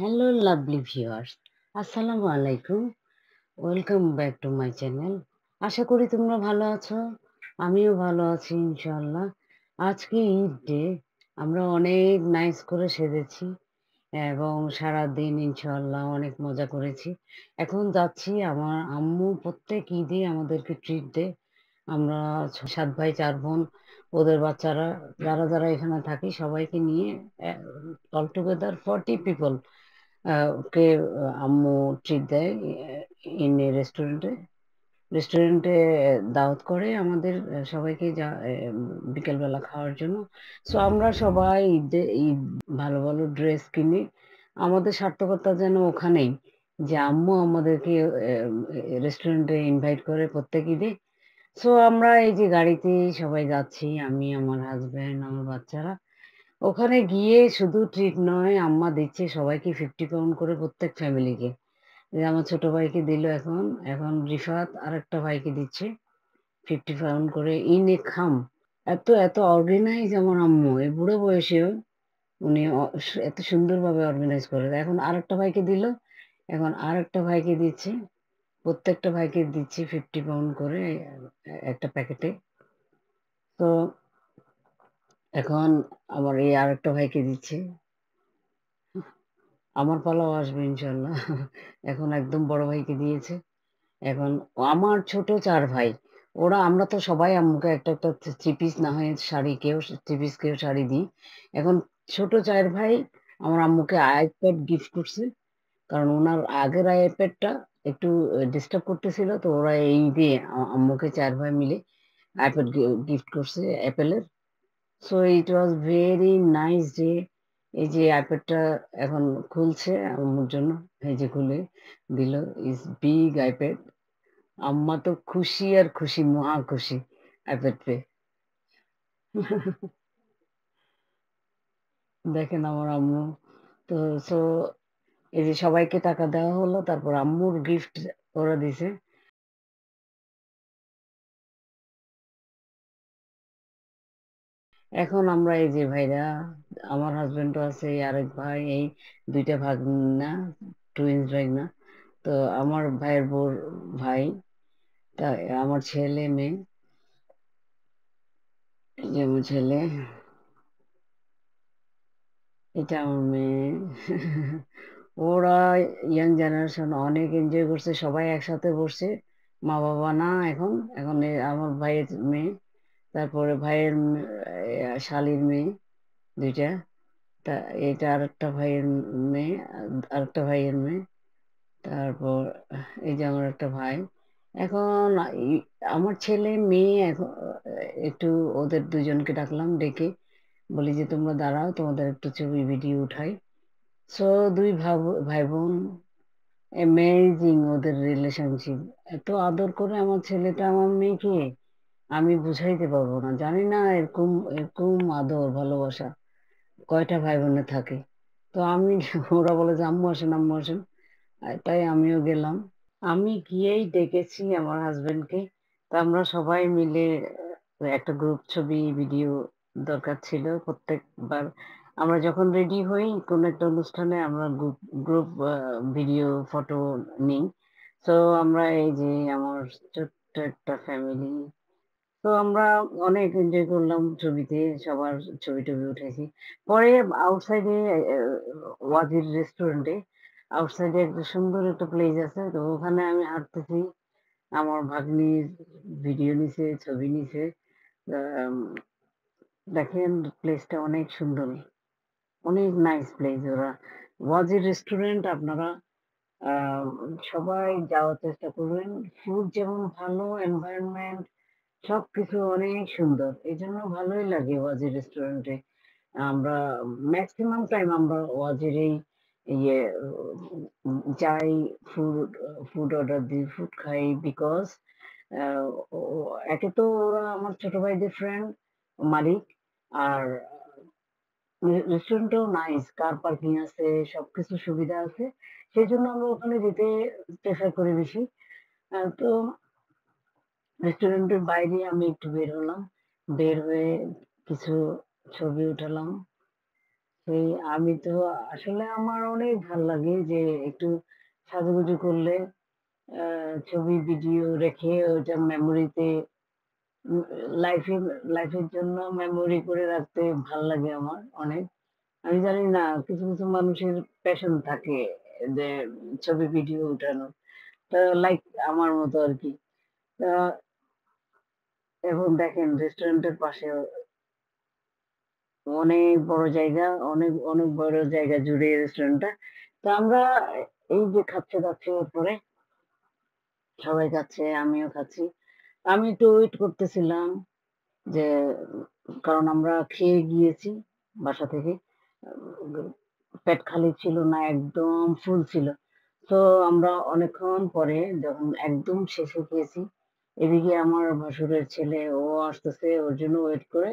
Hello lovely viewers, আসসালামু আলাইকুম। Welcome back to my channel. আশা করি তোমরা ভালো আছো। আমিও ভালো আছি ইনশাআল্লাহ। আজকে ঈদ ডে, আমরা অনেক নাইস করে সেজেছি এবং সারাদিন ইনশাআল্লাহ অনেক মজা করেছি। এখন যাচ্ছি, আমার আম্মু প্রত্যেক ঈদে আমাদেরকে ট্রিট দেয়। আমরা ৭ ভাই ৪ বোন, ওদের বাচ্চারা, যারা এখানে থাকি সবাইকে নিয়ে অল টুগেদার 40 পিপল কে আম্মু ট্রিট দেয় ইন এ রেস্টুরেন্টে দাওয়াত করে আমাদের সবাইকে বিকেলবেলা খাওয়ার জন্য। সো আমরা সবাই ঈদ ভালো ভালো ড্রেস কিনি। আমাদের সার্থকতা যেন ওখানেই, যে আম্মু আমাদেরকে রেস্টুরেন্টে ইনভাইট করে প্রত্যেক ঈদে। সো আমরা এই যে গাড়িতে সবাই যাচ্ছি, আমি, আমার হাজবেন্ড, আমার বাচ্চারা। ওখানে গিয়ে শুধু ট্রিট নয়, আম্মা দিচ্ছে সবাইকে 50 পাউন্ড করে প্রত্যেক ফ্যামিলিকে। যে আমার ছোট ভাইকে দিল, এখন রিফাত আরেকটা ভাইকে দিচ্ছে 50 পাউন্ড করে ইন এ খাম। এত অর্গানাইজ আমার আম্মু, এই বুড়ো বয়সেও উনি এত সুন্দরভাবে অর্গানাইজ করে। এখন আরেকটা ভাইকে দিল, এখন আরেকটা ভাইকে দিচ্ছে, প্রত্যেকটা ভাইকে দিচ্ছি 50 পাউন্ড করে একটা প্যাকেটে। তো এখন আমার এই আরেকটা ভাইকে দিচ্ছে। আমার পালাও আসবে ইনশাল্লাহ। এখন একদম বড় ভাইকে দিয়েছে। এখন আমার ছোট ৪ ভাই। আমরা তো সবাই আম্মুকে একটা 3 পিস না হয় শাড়ি, কেউ 3 পিস, কেউ শাড়ি দিই। এখন ছোট ৪ ভাই আমার আম্মুকে আইপ্যাড গিফট করছে। কারণ উনার আগের আইপ্যাডটা একটু ডিস্টার্ব করতেছিল। তো ওরা এই দিয়ে আম্মুকে ৪ ভাই মিলে আইপ্যাড গিফট করছে অ্যাপেলের। So it was very nice day. এই যে আইপ্যাডটা এখন খুলছে আম্মুর জন্য, এই যে খুলে দিল, ইজ বিগ আইপ্যাড। আম্মা তো খুশি আর খুশি, মহা খুশি আইপ্যাড পেয়ে। দেখেন আমার আম্মু। তো সো এই যে সবাইকে টাকা দেওয়া হলো, তারপর আম্মুর গিফট ওরা দিছে। এখন আমরা এই যে ভাইরা, আমার হাজবেন্ডও আছে, এই আরেক ভাই, এই ২ টা ভাগনা, টুইনস ভাগনা। তো আমার ভাইয়ের বোর ভাই, তা আমার ছেলে মেয়ে, এই যে আমার ছেলে, এটা আমার মেয়ে। ওরা ইয়াং জেনারেশন অনেক এনজয় করছে, সবাই একসাথে বসছে। মা বাবা না এখন। এখন আমার ভাইয়ের মেয়ে, তারপরে ভাইয়ের শালির মেয়ে ২ টা। তা এটা আরেকটা ভাইয়ের মেয়ে, আরেকটা ভাইয়ের মেয়ে। তারপর এই যে আমার একটা ভাই। এখন আমার ছেলে মেয়ে এখন একটু ওদের দুজনকে ডাকলাম, ডেকে বলি যে তোমরা দাঁড়াও, তোমাদের একটু ছবি ভিডিও উঠাই। সো ২ ভাই বোন, অ্যামেজিং ওদের রিলেশনশিপ। এত আদর করে আমার ছেলেটা আমার মেয়েকে, আমি বুঝাইতে পারবো না। জানি না এরকম এরকম আদর ভালোবাসা কয়টা ভাই বোনে থাকে। তো আমি ওরা বলে যে আম্মু আসেন, আম্মু আসেন। তাই আমিও গেলাম। আমি গিয়েই ডেকেছি আমার হাজবেন্ডকে। তো আমরা সবাই মিলে একটা গ্রুপ ছবি ভিডিও দরকার ছিল। প্রত্যেকবার আমরা যখন রেডি হই কোন একটা অনুষ্ঠানে, আমরা গ্রুপ গ্রুপ ভিডিও ফটো নিই। তো আমরা এই যে আমার ছোট্ট একটা ফ্যামিলি। তো আমরা অনেক এনজয় করলাম ছবিতে, সবার ছবি টবি উঠেছি। পরে আউটসাইডে ওয়াজির রেস্টুরেন্টে, আউটসাইডে একটা সুন্দর একটা প্লেস আছে। তো ওখানে আমি হাঁটতেছি, আমার ভাগ্নির ভিডিও নিছে, ছবি নিছে। আম, দেখেন প্লেসটা অনেক সুন্দর, অনেক নাইস প্লেস। ওরা ওয়াজির রেস্টুরেন্ট, আপনারা আহ, সবাই যাওয়ার চেষ্টা করবেন। ফুড যেমন ভালো, এনভায়রনমেন্ট সবকিছু অনেক সুন্দর। এই জন্য ভালোই লাগে ওয়াজি রেস্টুরেন্টে। আমরা ম্যাক্সিমাম টাইম আমরা ওয়াজির এই ইয়ে যাই, ফুড ফুড অর্ডার দিই, ফুড খাই। বিকজ একে তো ওরা আমার ছোট ভাইদের ফ্রেন্ড, মালিক। আর রেস্টুরেন্টও নাইস, কার পার্কিং আছে, সবকিছু সুবিধা আছে। সেই জন্য আমরা ওখানে যেতে প্রেফার করি বেশি। তো রেস্টুরেন্টের বাইরে আমি একটু বের হলাম, বের হয়ে কিছু ছবি উঠালাম। সেই আমি তো আসলে আমার অনেক ভাল লাগে যে একটু সাজুগুজু করলে আ ছবি ভিডিও রেখে ওইটা মেমোরিতে উম লাইফের জন্য মেমোরি করে রাখতে ভাল লাগে আমার অনেক। আমি জানি না কিছু মানুষের প্যাশন থাকে যে ছবি ভিডিও উঠানোর। তো লাইক আমার মতো আরকি। তা এখন দেখেন রেস্টুরেন্টের পাশে অনেক বড় জায়গা, অনেক বড় জায়গা জুড়ে রেস্টুরেন্টটা। তো আমরা এই যে খাচ্ছে-দাচ্ছে এরপরে সবাই খাচ্ছে, আমিও খাচ্ছি। আমি একটু ওয়েট করতেছিলাম যে কারণ আমরা খেয়ে গিয়েছি বাসা থেকে। আ পেট খালি ছিল না, একদম ফুল ছিল। তো আমরা অনেকক্ষণ পরে যখন একদম শেষে খেয়েছি, এদিকে আমার ভাসুরের ছেলে ও আসতেছে ওর জন্য ওয়েট করে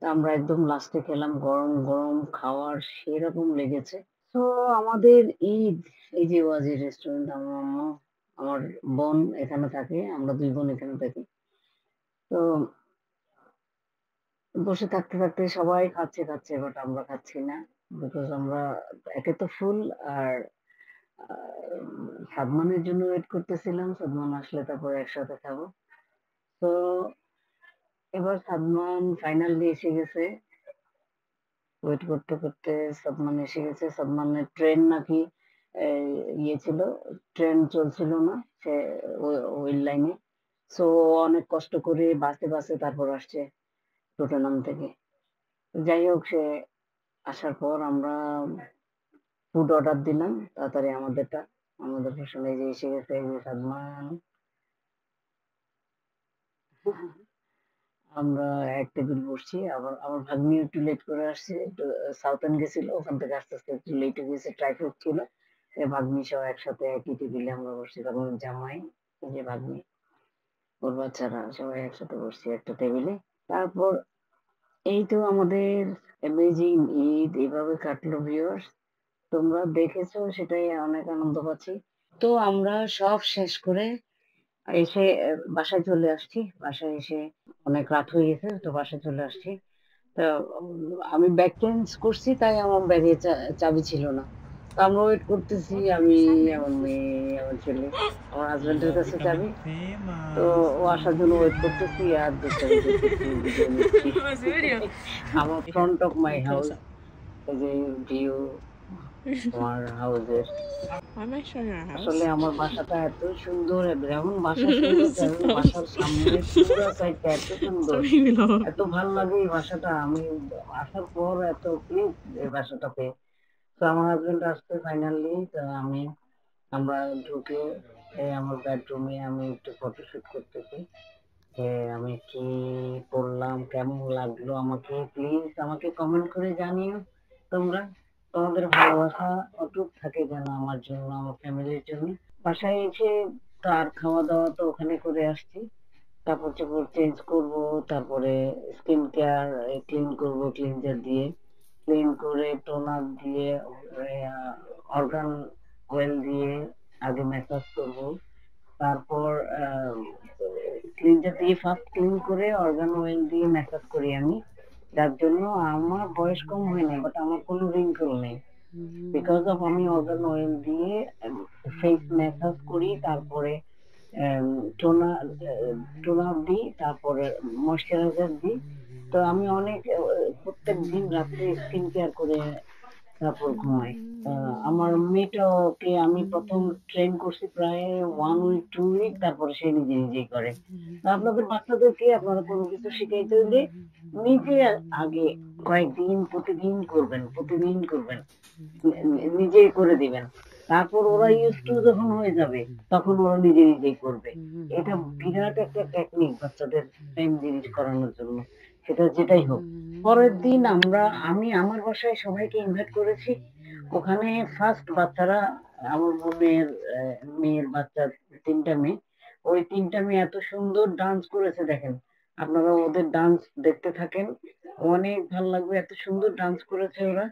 তা আমরা একদম লাস্টে খেলাম গরম খাওয়ার সেরকম লেগেছে। তো আমাদের ঈদ এই যে ওয়াজি রেস্টুরেন্ট আমার আম্মু, আমার বোন এখানে থাকে। আমরা ২ বোন এখানে থাকি। তো বসে থাকতে সবাই খাচ্ছে বাট আমরা খাচ্ছি না। বিকজ আমরা একে তো ফুল আর আ সাদমানের জন্য ওয়েট করতেছিলাম। সাদমান আসলে তারপরে একসাথে খাবো। তো এবার সাদমান ফাইনালি এসে গেছে। ওয়েট করতে সাদমান এসে গেছে। সাদমানের ট্রেন নাকি এই ইয়ে ছিল, ট্রেন চলছিল না। সে ও ওই লাইনে। সো অনেক কষ্ট করে বাসে তারপর আসছে চট্টগ্রাম থেকে। যাই হোক সে আসার পর আমরা ফুড অর্ডার দিলাম তাড়াতাড়ি আমাদেরটা। আমাদের পেছনে এই যে এসে গেছে এই যে সাদমান। আমরা এক টেবিল বসছি। আবার আমার ভাগ্নিও একটু লেট করে আসছে। একটু সাউথ এন্ড গেছিল। ওখান থেকে আস্তে একটু লেট হয়ে গেছে। ট্রাইফুড ছিল। ভাগ্নি সহ একসাথে একই টেবিলে আমরা বসছি। তখন জামাই, এই যে ভাগ্নি, ওর বাচ্চারা সবাই একসাথে বসছি একটা টেবিলে। তারপর এই তো আমাদের অ্যামেজিং ঈদ এভাবে কাটলো ভিউয়ার্স। তোমরা দেখেছো সেটাই অনেক আনন্দ পাচ্ছি। তো আমরা সব শেষ করে এসে বাসায় চলে আসছি। বাসায় এসে অনেক রাত হয়ে গেছে। তো বাসায় চলে আসছি। তো আমি ব্যাগ চেঞ্জ করছি তাই আমার ব্যাগে চাবি ছিল না। তো আমরা ওয়েট করতেছি আমি, আমার মেয়ে, আমার ছেলে, আমার হাসব্যান্ডের Yeah, কাছে চাবি। becoming তো famous. ও আসার জন্য ওয়েট করতেছি আর দুষ্টামি করতেছি, ভিডিও নিচ্ছি। Was video. আমার Here, front of my let me close house up. এই যে ভিউ আমার হাউসের। Why am I showing our আসলে house? আমার বাসাটা এত সুন্দর যেমন বাসা সুন্দর So তেমন close. বাসার সামনের পুরা সাইডটা এত সুন্দর। So many below. এত ভাল লাগে এই বাসাটা। আমি আসার পর এত প্লিজ এই বাসাটা পেয়ে। তো আমার হাসব্যান্ড আসছে ফাইনালি। তো আমরা ঢুকে আমার বেডরুমে আমি একটু ফটোশুট করতেছি। যে আমি কি করলাম, কেমন লাগলো আমাকে প্লিজ আমাকে কমেন্ট করে জানিও তোমরা। তোমাদের ভালোবাসা অটুট থাকে যেন আমার জন্য, আমার ফ্যামিলির জন্য। বাসায় এসে তার খাওয়া-দাওয়া তো ওখানে করে আসছি। কাপড়-চোপড় চেঞ্জ করবো, তারপরে স্কিন কেয়ার ক্লিন করবো ক্লিনজার দিয়ে। ক্লিন করে টোনার দিয়ে অর্গান অয়েল দিয়ে আগে ম্যাসাজ করবো। তারপর ক্লিনজার দিয়ে ফার্স্ট ক্লিন করে অর্গান অয়েল দিয়ে ম্যাসাজ করি আমি। যার জন্য আমার বয়স কম হয় নাই বাট আমার কোনো রিঙ্কেল নেই। বিকজ অফ আমি অর্গান অয়েল দিয়ে ফেস ম্যাসাজ করি, তারপরে আম টোনার টোনার দিই, তারপরে ময়েশ্চারাইজার দিই। তো আমি অনেক প্রত্যেকদিন রাত্রে স্কিন কেয়ার করে তারপর ঘুমাই। আ আমার মেয়েটাকে আমি ১ম ট্রেন করছি প্রায় 1 উইক 2 উইক, তারপরে সে নিজেই করে। আপনাদের বাচ্চাদেরকে আপনারা কোনো কিছু শিখাইতে হলে নিজে আগে কয়েকদিন প্রতিদিন করবেন। নিজেই করে দিবেন। তারপর ওরা used to যখন হয়ে যাবে তখন ওরা নিজেই করবে। এটা বিরাট একটা টেকনিক বাচ্চাদের সেম জিনিস করানোর জন্য। সেটা যেটাই হোক। পরের দিন আমি আমার বাসায় সবাইকে ইনভাইট করেছি। ওখানে ফার্স্ট বাচ্চারা আমার মেয়ের বাচ্চা ৩ টা মেয়ে। ওই ৩ টা মেয়ে এত সুন্দর ডান্স করেছে দেখেন। আপনারা ওদের ডান্স দেখতে থাকেন। অনেক ভাল লাগবে। এত সুন্দর ডান্স করেছে ওরা।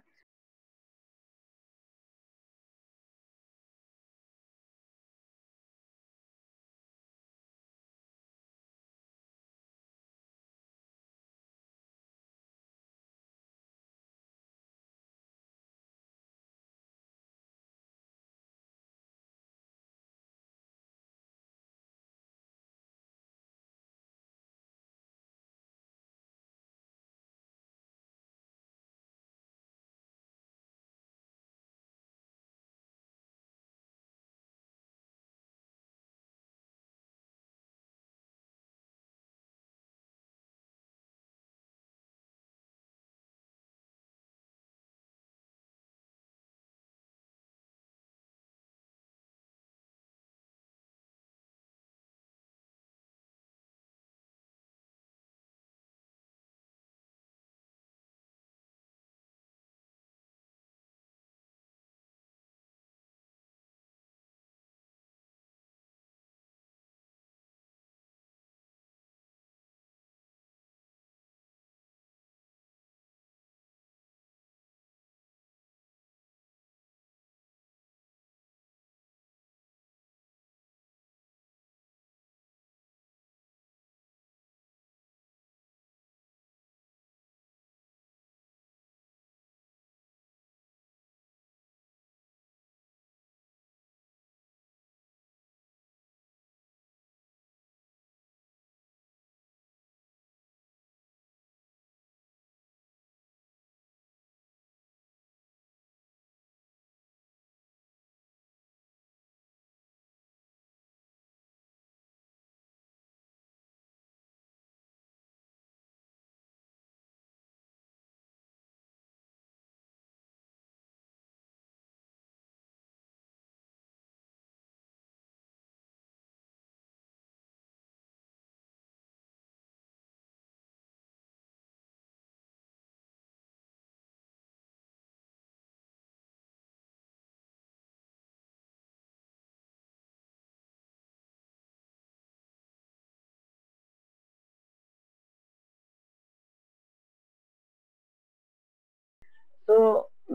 তো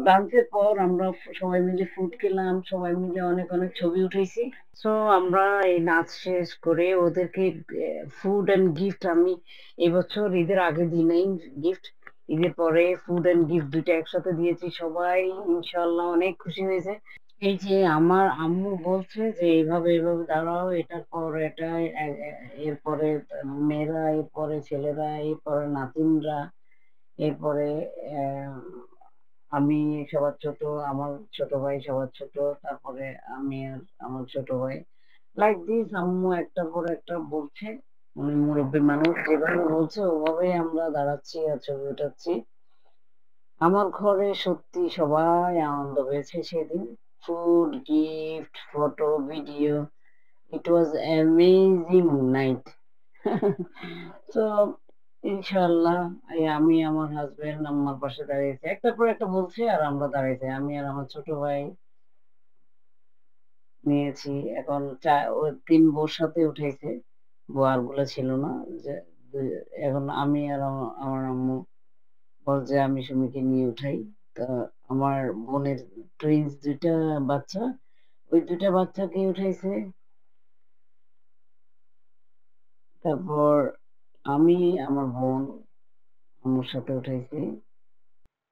লাঞ্চের পর আমরা সবাই মিলে ফুড খেলাম, সবাই মিলে অনেক অনেক ছবি উঠাইছি। সো আমরা এই নাচ শেষ করে ওদেরকে ফুড এন্ড গিফট আমি এবছর ঈদের আগে দিই নাই গিফট, ঈদের পরে ফুড এন্ড গিফট দুইটা একসাথে দিয়েছি। সবাই ইনশাল্লাহ অনেক খুশি হয়েছে। এই যে আমার আম্মু বলছে যে এইভাবে এইভাবে দাঁড়াও, এটার পর এটা, এরপরে মেয়েরা, এরপরে ছেলেরা, এরপরে নাতিনরা, এরপরে আহ, আমি সবার ছোট, আমার ছোট ভাই সবার ছোট, তারপরে আমি আর আমার ছোট ভাই, লাইক দিস আম্মু একটার পর একটা বলছে। উনি মুরব্বী মানুষ, যেভাবে বলছে ওভাবেই আমরা দাঁড়াচ্ছি আর ছবি উঠাচ্ছি। আমার ঘরে সত্যি সবাই আনন্দ পেয়েছে সেদিন। Food, gift, photo, video, it was amazing night. তো ইনশাআল্লাহ আমি আমার হাজবেন্ড আমার পাশে দাঁড়িয়েছে, একটার পর একটা বলছে আর আমরা দাঁড়িয়েছি, আমি আর আমার ছোট ভাই নিয়েছি। এখন ও তিন বউর সাথে উঠেছে, বউ আর গুলো ছিল না। যে এখন আমি আর আমার আম্মু বলছে আমি সুমিকে নিয়ে উঠাই। তা আমার বোনের টুইন্স দুইটা বাচ্চা, ওই দুইটা বাচ্চাকে উঠাইছে। তারপর আমি, আমার বোন আম্মুর সাথে উঠাইছি।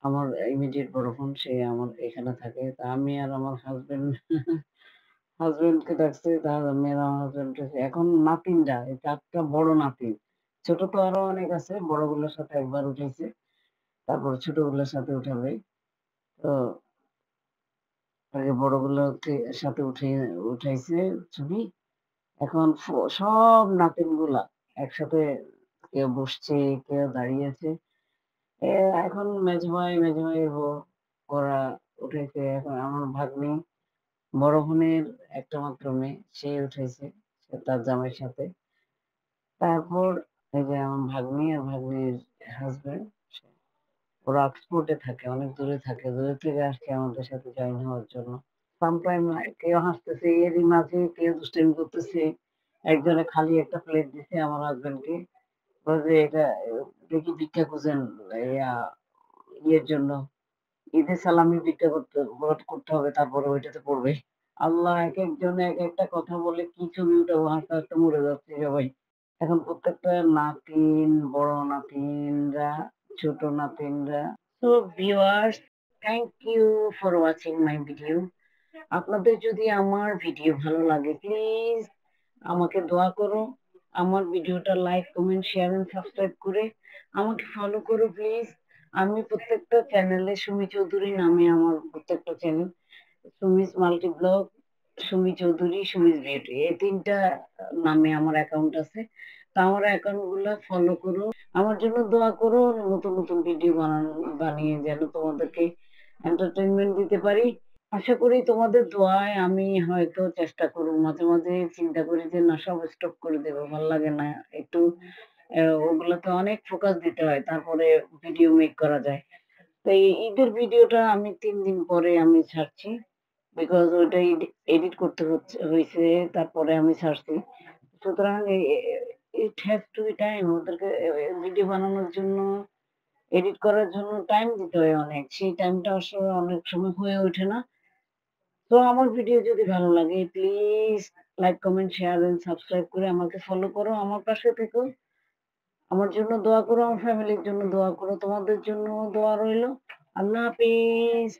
আমার ইমিডিয়েট বড় বোন সে আমার এখানে থাকে। তা আমি আর আমার হাজবেন্ডকে ডাকছে, তার মেয়েরা আমার হাজবেন্ড উঠেছে। এখন নাতিনরা, এই চারটা বড় নাতিন, ছোট তো আরো অনেক আছে, বড়গুলোর সাথে একবার উঠেছে, তারপর ছোটগুলোর সাথে উঠাবে। তো আগে বড়গুলোকে সাথে উঠাইছে ছবি। এখন সব নাতিনগুলা একসাথে কেউ বসছে, কেউ দাঁড়িয়ে আছে। এ এখন মেজো ভাইয়ের বউ ওরা উঠেছে। এখন আমার ভাগ্নি, বড় বোনের একটা মাত্র মেয়ে, সে উঠেছে, সে তার জামাইয়ের সাথে। তারপর এই যে আমার ভাগ্নি আর ভাগ্নির হাজবেন্ড, ওরা অক্সফোর্ডে থাকে, অনেক দূরে থাকে, দূরে থেকে আসছে আমাদের সাথে জয়েন হওয়ার জন্য। সামটাইম কেউ হাসতেছে, এরই মাঝে কেউ দুষ্টামি করতেছে। একজনে খালি একটা প্লেট দিছে আমার হাজবেন্ডকে, বলছে এটা দেখি ভিক্ষা খুঁজেন, ইয়া, ইয়ের জন্য, ঈদের সালামি ভিক্ষা করতে হবে, তারপরে ওইটাতে পড়বে। আল্লাহ, এক একজনে এক একটা কথা বলে কি ছবি উঠাবো, হাসতে হাসতে মরে যাচ্ছে সবাই। এখন প্রত্যেকটা নাতিন, বড় নাতিনরা, ছোট নাতিনরা। তো viewers, thank you for watching my video. আপনাদের যদি আমার ভিডিও ভালো লাগে প্লিজ আমাকে দোয়া করো, আমার ভিডিওটা like, comment, share and subscribe করে আমাকে ফলো করো প্লিজ। আমি প্রত্যেকটা চ্যানেলে সুমি চৌধুরী নামে, আমার প্রত্যেকটা channel Sumi's multi blog, Sumi Chowdhury, Sumi's beauty, এই তিনটা নামে আমার অ্যাকাউন্ট আছে। তো আমার অ্যাকাউন্ট গুলা ফলো করো, আমার জন্য দোয়া করো, নতুন নতুন ভিডিও বানিয়ে যেন তোমাদেরকে এন্টারটেইনমেন্ট দিতে পারি। আশা করি তোমাদের দোয়ায় আমি হয়তো চেষ্টা করব। মাঝে মাঝে চিন্তা করি যে না, সব স্টপ করে দেবো, ভাল লাগে না একটু, ওগুলোতে অনেক ফোকাস দিতে হয়, তারপরে ভিডিও মেক করা যায়। তো এই ঈদের ভিডিওটা আমি ৩ দিন পরে আমি ছাড়ছি, বিকজ ওইটা এডিট করতে হয়েছে, তারপরে আমি ছাড়ছি। সুতরাং it has to be time, ওদেরকে ভিডিও বানানোর জন্য, এডিট করার জন্য টাইম দিতে হয় অনেক, সেই টাইমটা আসলে অনেক সময় হয়ে ওঠে না। তো আমার ভিডিও যদি ভালো লাগে please like, comment, share and subscribe করে আমাকে ফলো করো, আমার পাশে থেকো, আমার জন্য দোয়া করো, আমার ফ্যামিলির জন্য দোয়া করো, তোমাদের জন্য দোয়া রইলো। আল্লাহ হাফিজ।